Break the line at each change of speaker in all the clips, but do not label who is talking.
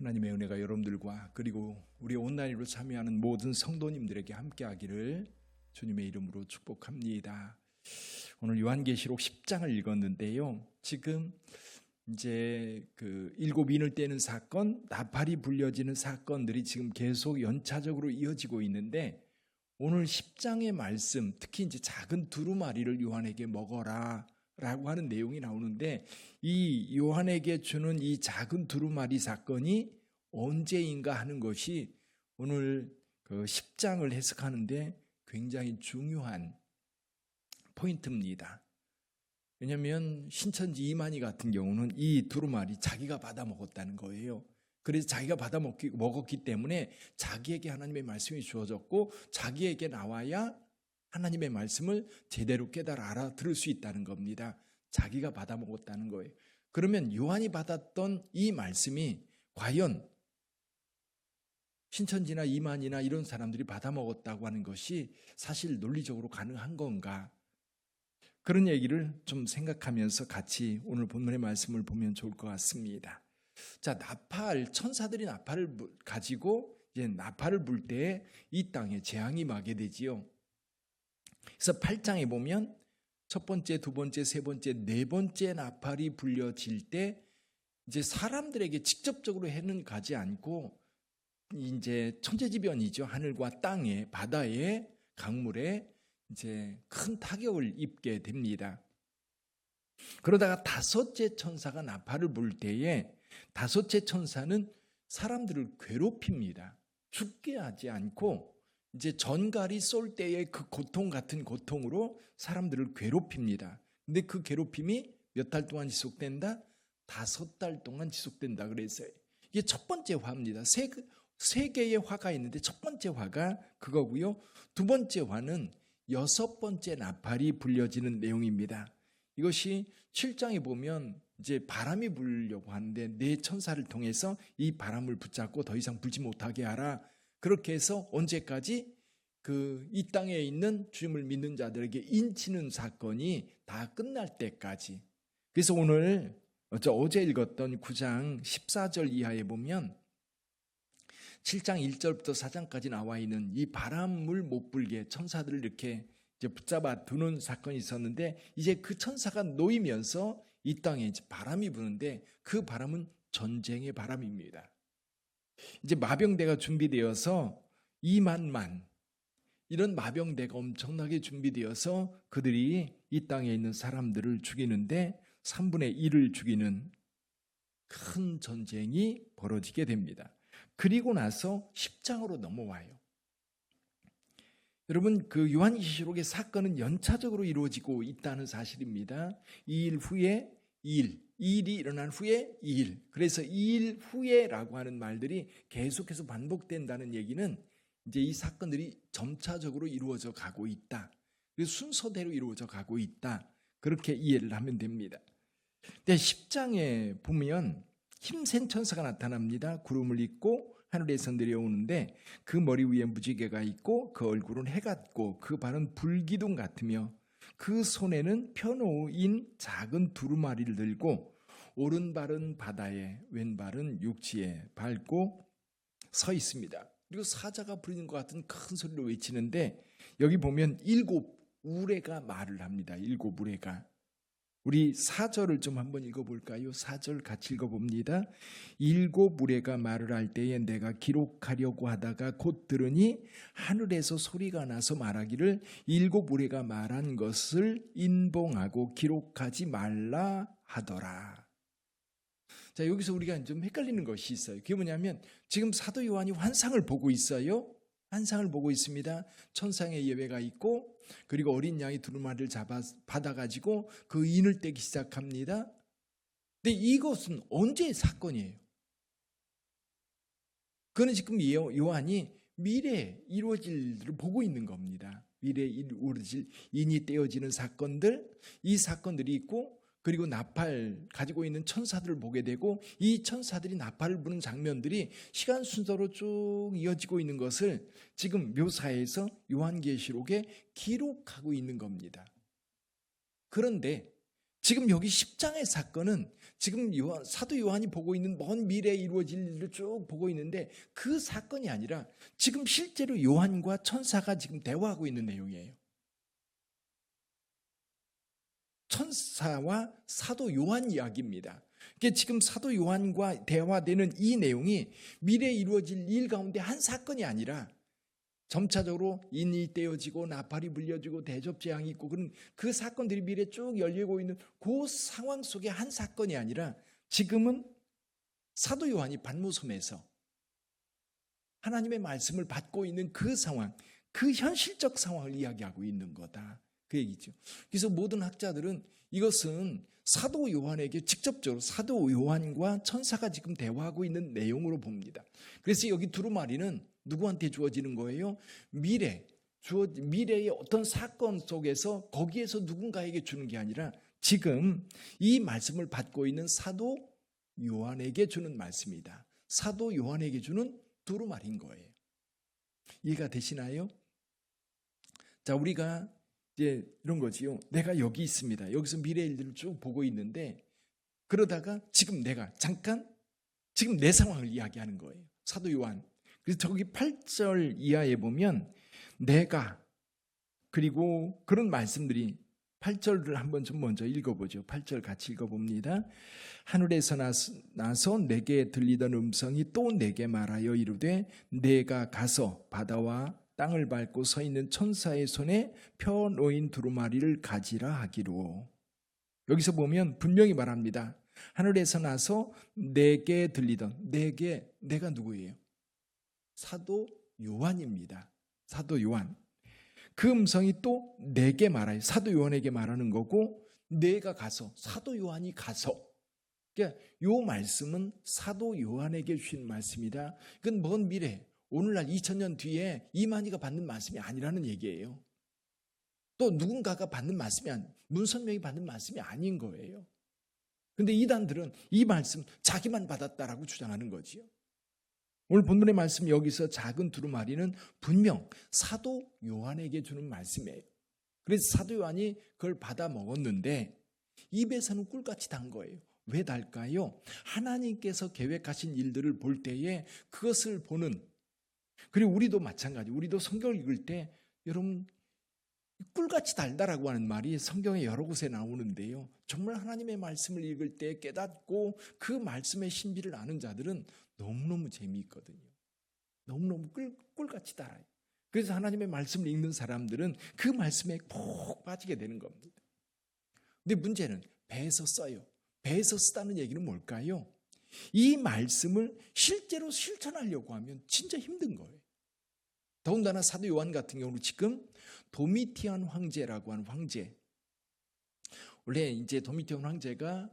하나님의 은혜가 여러분들과 그리고 우리 온라인으로 참여하는 모든 성도님들에게 함께하기를 주님의 이름으로 축복합니다. 오늘 요한계시록 10장을 읽었는데요. 지금 이제 그 일곱 인을 떼는 사건, 나팔이 불려지는 사건들이 지금 계속 연차적으로 이어지고 있는데 오늘 10장의 말씀, 특히 이제 작은 두루마리를 요한에게 먹어라 라고 하는 내용이 나오는데 이 요한에게 주는 이 작은 두루마리 사건이 언제인가 하는 것이 오늘 그 10장을 해석하는데 굉장히 중요한 포인트입니다. 왜냐하면 신천지 이만희 같은 경우는 이 두루마리 자기가 받아 먹었다는 거예요. 그래서 자기가 받아 먹었기 때문에 자기에게 하나님의 말씀이 주어졌고 자기에게 나와야 하나님의 말씀을 제대로 깨달아 알아들을 수 있다는 겁니다. 자기가 받아 먹었다는 거예요. 그러면 요한이 받았던 이 말씀이 과연 신천지나 이만희나 이런 사람들이 받아 먹었다고 하는 것이 사실 논리적으로 가능한 건가? 그런 얘기를 좀 생각하면서 같이 오늘 본문의 말씀을 보면 좋을 것 같습니다. 자, 나팔, 천사들이 나팔을 가지고 이제 나팔을 불 때 이 땅에 재앙이 임하게 되지요. 그래서 8장에 보면 첫 번째, 두 번째, 세 번째, 네 번째 나팔이 불려질 때 이제 사람들에게 직접적으로 해는 가지 않고 이제 천재지변이죠. 하늘과 땅에, 바다에, 강물에 이제 큰 타격을 입게 됩니다. 그러다가 다섯째 천사가 나팔을 불 때에 다섯째 천사는 사람들을 괴롭힙니다. 죽게 하지 않고 이제 전갈이 쏠 때의 그 고통 같은 고통으로 사람들을 괴롭힙니다. 근데 그 괴롭힘이 몇 달 동안 지속된다? 5달 동안 지속된다 그랬어요. 이게 첫 번째 화입니다. 세 개의 화가 있는데 첫 번째 화가 그거고요. 두 번째 화는 6번째 나팔이 불려지는 내용입니다. 이것이 7장에 보면 이제 바람이 불려고 하는데 네 천사를 통해서 이 바람을 붙잡고 더 이상 불지 못하게 하라. 그렇게 해서 언제까지 이 땅에 있는 주님을 믿는 자들에게 인치는 사건이 다 끝날 때까지. 그래서 오늘 어제 읽었던 9장 14절 이하에 보면 7장 1절부터 4장까지 나와 있는 이 바람을 못 불게 천사들을 이렇게 이제 붙잡아 두는 사건이 있었는데 이제 그 천사가 놓이면서 이 땅에 이제 바람이 부는데 그 바람은 전쟁의 바람입니다. 이제 마병대가 준비되어서 2만만 이런 마병대가 엄청나게 준비되어서 그들이 이 땅에 있는 사람들을 죽이는데 3분의 1을 죽이는 큰 전쟁이 벌어지게 됩니다. 그리고 나서 10장으로 넘어와요. 여러분, 그 요한계시록의 사건은 연차적으로 이루어지고 있다는 사실입니다. 2일 후에 2일, 2일이 일어난 후에 2일. 그래서 2일 후에라고 하는 말들이 계속해서 반복된다는 얘기는 이제 이 사건들이 점차적으로 이루어져 가고 있다. 그래서 순서대로 이루어져 가고 있다. 그렇게 이해를 하면 됩니다. 근데 10장에 보면 힘센 천사가 나타납니다. 구름을 입고 하늘에서 내려오는데 그 머리 위에 무지개가 있고 그 얼굴은 해 같고 그 발은 불기둥 같으며 그 손에는 펴놓인 작은 두루마리를 들고 오른발은 바다에 왼발은 육지에 밟고 서 있습니다. 그리고 사자가 부리는 것 같은 큰 소리로 외치는데 여기 보면 7 우레가 말을 합니다. 7 우레가. 우리 4절을 좀 한번 읽어볼까요? 4절 같이 읽어봅니다. 7 우레가 말을 할 때에 내가 기록하려고 하다가 곧 들으니 하늘에서 소리가 나서 말하기를 7 우레가 말한 것을 인봉하고 기록하지 말라 하더라. 자, 여기서 우리가 좀 헷갈리는 것이 있어요. 그게 뭐냐면 지금 사도 요한이 환상을 보고 있어요. 환상을 보고 있습니다. 천상의 예배가 있고 그리고 어린 양이 두루마리를 받아가지고 그 인을 떼기 시작합니다. 근데 이것은 언제의 사건이에요? 그거는 지금 요한이 미래에 이루어질 일을 보고 있는 겁니다. 미래에 이루어질 인이 떼어지는 사건들, 이 사건들이 있고 그리고 나팔 가지고 있는 천사들을 보게 되고 이 천사들이 나팔을 부는 장면들이 시간 순서로 쭉 이어지고 있는 것을 지금 묘사해서 요한계시록에 기록하고 있는 겁니다. 그런데 지금 여기 10장의 사건은 지금 사도 요한이 보고 있는 먼 미래에 이루어질 일을 쭉 보고 있는데 그 사건이 아니라 지금 실제로 요한과 천사가 지금 대화하고 있는 내용이에요. 천사와 사도 요한 이야기입니다. 그게 지금 사도 요한과 대화되는 이 내용이 미래에 이루어질 일 가운데 한 사건이 아니라 점차적으로 인이 떼어지고 나팔이 불려지고 대접재앙이 있고 그런 그 사건들이 미래에 쭉 열리고 있는 그 상황 속의 한 사건이 아니라 지금은 사도 요한이 반모섬에서 하나님의 말씀을 받고 있는 그 상황, 그 현실적 상황을 이야기하고 있는 거다. 그 얘기죠. 그래서 모든 학자들은 이것은 사도 요한에게 직접적으로 사도 요한과 천사가 지금 대화하고 있는 내용으로 봅니다. 그래서 여기 두루마리는 누구한테 주어지는 거예요? 미래의 어떤 사건 속에서 거기에서 누군가에게 주는 게 아니라 지금 이 말씀을 받고 있는 사도 요한에게 주는 말씀이다. 사도 요한에게 주는 두루마리인 거예요. 이해가 되시나요? 자, 우리가 이제 이런 거지요. 내가 여기 있습니다. 여기서 미래 일들을 쭉 보고 있는데 그러다가 지금 내가 잠깐 지금 내 상황을 이야기하는 거예요. 사도 요한. 그래서 저기 8절 이하에 보면 내가 그리고 그런 말씀들이 8절을 한번 좀 먼저 읽어보죠. 8절 같이 읽어봅니다. 하늘에서 나서 내게 들리던 음성이 또 내게 말하여 이르되 내가 가서 바다와 땅을 밟고 서 있는 천사의 손에 펴 놓인 두루마리를 가지라 하기로. 여기서 보면 분명히 말합니다. 하늘에서 나서 내게 들리던 내가 누구예요? 사도 요한입니다. 사도 요한. 그 음성이 또 내게 말해요. 사도 요한에게 말하는 거고 내가 가서 사도 요한이 가서 그러니까 요 말씀은 사도 요한에게 주신 말씀이다. 이건 먼 미래 오늘날 2000년 뒤에 이만희가 받는 말씀이 아니라는 얘기예요. 또 누군가가 받는 말씀이 문선명이 받는 말씀이 아닌 거예요. 그런데 이단들은 이 말씀 자기만 받았다라고 주장하는 거지요. 오늘 본문의 말씀 여기서 작은 두루마리는 분명 사도 요한에게 주는 말씀이에요. 그래서 사도 요한이 그걸 받아 먹었는데 입에서는 꿀같이 단 거예요. 왜 달까요? 하나님께서 계획하신 일들을 볼 때에 그것을 보는 그리고 우리도 마찬가지. 우리도 성경을 읽을 때 여러분 꿀같이 달다라고 하는 말이 성경에 여러 곳에 나오는데요. 정말 하나님의 말씀을 읽을 때 깨닫고 그 말씀의 신비를 아는 자들은 너무너무 재미있거든요. 너무너무 꿀같이 달아요. 그래서 하나님의 말씀을 읽는 사람들은 그 말씀에 푹 빠지게 되는 겁니다. 근데 문제는 배에서 써요. 배에서 쓰다는 얘기는 뭘까요? 이 말씀을 실제로 실천하려고 하면 진짜 힘든 거예요. 더군다나 사도 요한 같은 경우는 지금 도미티안 황제라고 하는 황제. 원래 이제 도미티안 황제가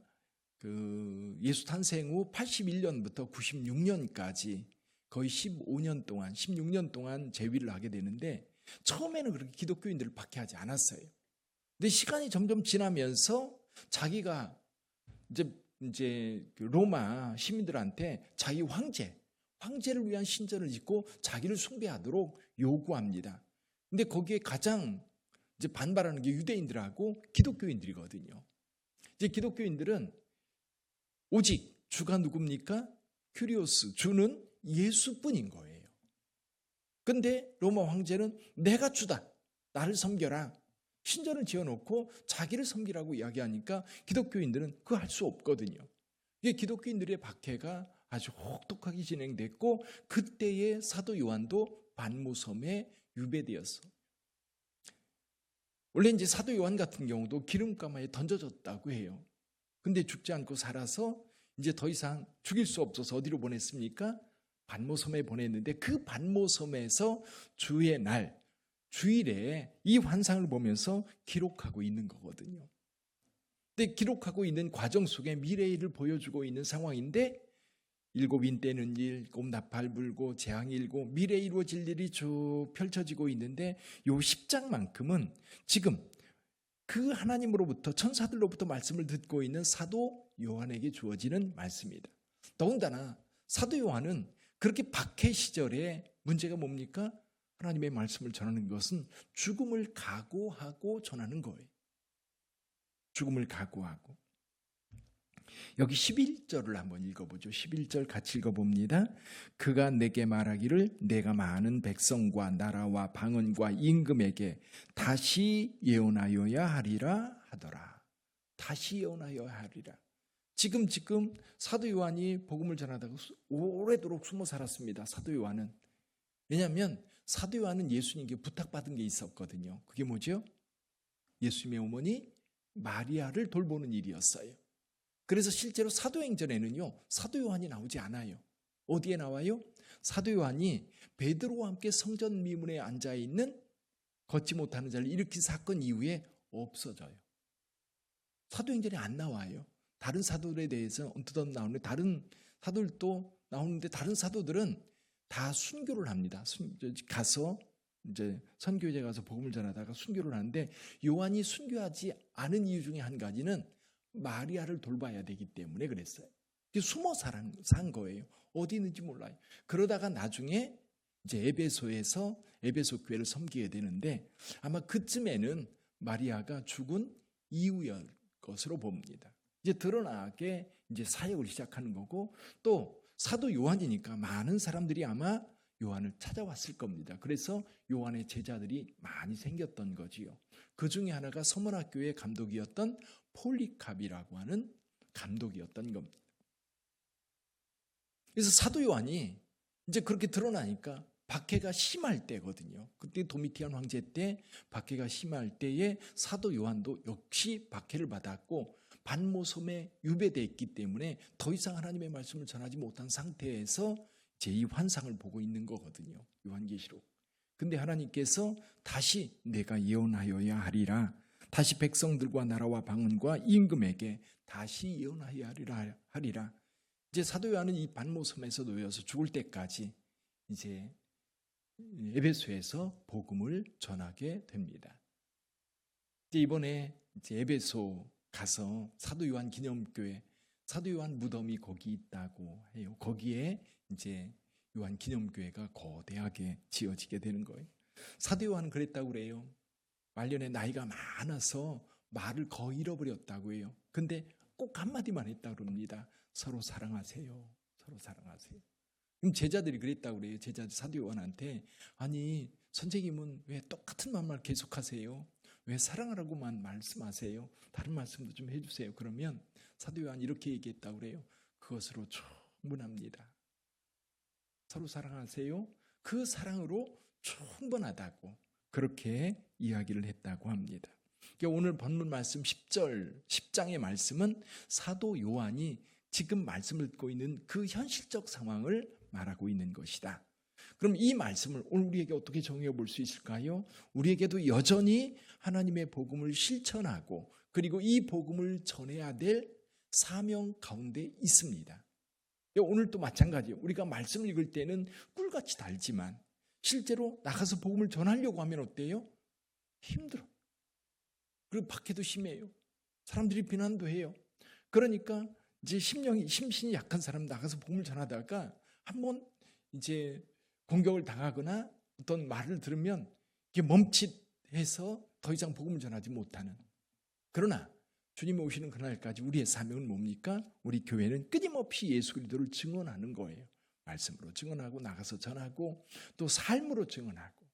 그 예수 탄생 후 81년부터 96년까지 거의 16년 동안 재위를 하게 되는데 처음에는 그렇게 기독교인들을 박해하지 않았어요. 근데 시간이 점점 지나면서 자기가 이제 로마 시민들한테 자기 황제를 위한 신전을 짓고 자기를 숭배하도록 요구합니다. 근데 거기에 가장 이제 반발하는 게 유대인들하고 기독교인들이거든요. 이제 기독교인들은 오직 주가 누굽니까? 큐리오스, 주는 예수뿐인 거예요. 근데 로마 황제는 내가 주다. 나를 섬겨라. 신전을 지어놓고 자기를 섬기라고 이야기하니까 기독교인들은 그거 할 수 없거든요. 이게 기독교인들의 박해가 아주 혹독하게 진행됐고 그때의 사도 요한도 반모섬에 유배되었어. 원래 이제 사도 요한 같은 경우도 기름가마에 던져졌다고 해요. 근데 죽지 않고 살아서 이제 더 이상 죽일 수 없어서 어디로 보냈습니까? 반모섬에 보냈는데 그 반모섬에서 주의 날 주일에 이 환상을 보면서 기록하고 있는 거거든요. 근데 기록하고 있는 과정 속에 미래의 일을 보여주고 있는 상황인데 일곱 인 떼는 일, 나팔 불고 재앙이 일고 미래에 이루어질 일이 쭉 펼쳐지고 있는데 요 10장만큼은 지금 그 하나님으로부터 천사들로부터 말씀을 듣고 있는 사도 요한에게 주어지는 말씀입니다. 더군다나 사도 요한은 그렇게 박해 시절에 문제가 뭡니까? 하나님의 말씀을 전하는 것은 죽음을 각오하고 전하는 거예요. 죽음을 각오하고. 여기 11절을 한번 읽어보죠. 11절 같이 읽어봅니다. 그가 내게 말하기를 내가 많은 백성과 나라와 방언과 임금에게 다시 예언하여야 하리라 하더라. 다시 예언하여야 하리라. 지금 사도 요한이 복음을 전하다가 오래도록 숨어 살았습니다. 사도 요한은. 왜냐하면 사도 요한은 예수님께 부탁받은 게 있었거든요. 그게 뭐죠? 예수님의 어머니 마리아를 돌보는 일이었어요. 그래서 실제로 사도행전에는요, 사도 요한이 나오지 않아요. 어디에 나와요? 사도 요한이 베드로와 함께 성전 미문에 앉아 있는 걷지 못하는 자를 일으킨 사건 이후에 없어져요. 사도행전에 안 나와요. 다른 사도들에 대해서 언뜻 나오는데, 다른 사도들도 나오는데 다른 사도들은 다 순교를 합니다. 가서 이제 선교제 가서 복음을 전하다가 순교를 하는데, 요한이 순교하지 않은 이유 중에 한 가지는 마리아를 돌봐야 되기 때문에 그랬어요. 숨어 산 거예요. 어디 있는지 몰라요. 그러다가 나중에 이제 에베소 교회를 섬기게 되는데, 아마 그쯤에는 마리아가 죽은 이후의 것으로 봅니다. 이제 드러나게 이제 사역을 시작하는 거고, 또 사도 요한이니까 많은 사람들이 아마 요한을 찾아왔을 겁니다. 그래서 요한의 제자들이 많이 생겼던 거지요. 그 중에 하나가 서문학교의 감독이었던 폴리캅이라고 하는 감독이었던 겁니다. 그래서 사도 요한이 이제 그렇게 드러나니까 박해가 심할 때거든요. 그때 도미티안 황제 때 박해가 심할 때에 사도 요한도 역시 박해를 받았고, 반모섬에 유배되어 있기 때문에 더 이상 하나님의 말씀을 전하지 못한 상태에서 제 이 환상을 보고 있는 거거든요. 요한계시록. 근데 하나님께서 다시 내가 예언하여야 하리라, 다시 백성들과 나라와 방언과 임금에게 다시 예언하여야 하리라. 이제 사도 요한은 이 반모섬에서 놓여서 죽을 때까지 이제 에베소에서 복음을 전하게 됩니다. 이제 이번에 이제 에베소 가서 사도 요한 기념교회, 사도 요한 무덤이 거기 있다고 해요. 거기에 이제 요한 기념교회가 거대하게 지어지게 되는 거예요. 사도 요한은 그랬다고 그래요. 말년에 나이가 많아서 말을 거의 잃어버렸다고 해요. 근데 꼭 한마디만 했다고 그럽니다. 서로 사랑하세요. 서로 사랑하세요. 그럼 제자들이 그랬다고 그래요. 제자들 사도 요한한테, 아니 선생님은 왜 똑같은 말만 계속하세요? 왜 사랑하라고만 말씀하세요? 다른 말씀도 좀 해주세요. 그러면 사도 요한 이렇게 얘기했다고 그래요. 그것으로 충분합니다. 서로 사랑하세요. 그 사랑으로 충분하다고 그렇게 이야기를 했다고 합니다. 오늘 본문 말씀 10장의 말씀은 사도 요한이 지금 말씀을 듣고 있는 그 현실적 상황을 말하고 있는 것이다. 그럼 이 말씀을 오늘 우리에게 어떻게 정의해 볼 수 있을까요? 우리에게도 여전히 하나님의 복음을 실천하고, 그리고 이 복음을 전해야 될 사명 가운데 있습니다. 오늘도 마찬가지예요. 우리가 말씀을 읽을 때는 꿀같이 달지만 실제로 나가서 복음을 전하려고 하면 어때요? 힘들어. 그리고 박해도 심해요. 사람들이 비난도 해요. 그러니까 이제 심신이 약한 사람 나가서 복음을 전하다가 한번 이제 공격을 당하거나 어떤 말을 들으면 이게 멈칫해서 더 이상 복음을 전하지 못하는. 그러나 주님이 오시는 그날까지 우리의 사명은 뭡니까? 우리 교회는 끊임없이 예수 그리스도를 증언하는 거예요. 말씀으로 증언하고, 나가서 전하고, 또 삶으로 증언하고.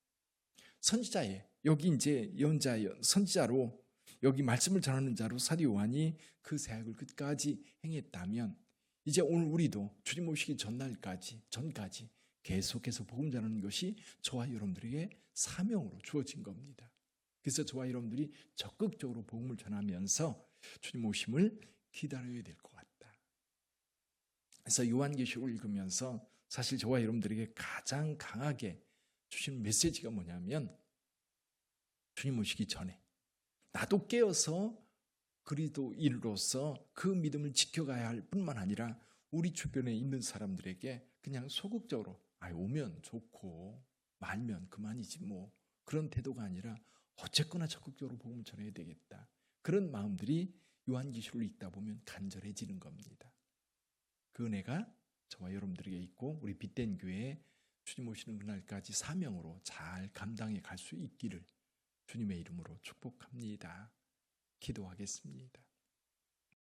선지자에 여기 이제 선지자로 여기 말씀을 전하는 자로 사도 요한이 그 사역을 끝까지 행했다면, 이제 오늘 우리도 주님 오시기 전까지 계속해서 복음 전하는 것이 저와 여러분들에게 사명으로 주어진 겁니다. 그래서 저와 여러분들이 적극적으로 복음을 전하면서 주님 오심을 기다려야 될 것 같다. 그래서 요한계시록을 읽으면서 사실 저와 여러분들에게 가장 강하게 주신 메시지가 뭐냐면, 주님 오시기 전에 나도 깨어서 그리스도인으로서 그 믿음을 지켜가야 할 뿐만 아니라 우리 주변에 있는 사람들에게 그냥 소극적으로 오면 좋고 말면 그만이지 뭐, 그런 태도가 아니라 어쨌거나 적극적으로 복음을 전해야 되겠다. 그런 마음들이 요한계시록을 읽다 보면 간절해지는 겁니다. 그 은혜가 저와 여러분들에게 있고, 우리 빛된 교회에 주님 오시는 그날까지 사명으로 잘 감당해 갈 수 있기를 주님의 이름으로 축복합니다. 기도하겠습니다.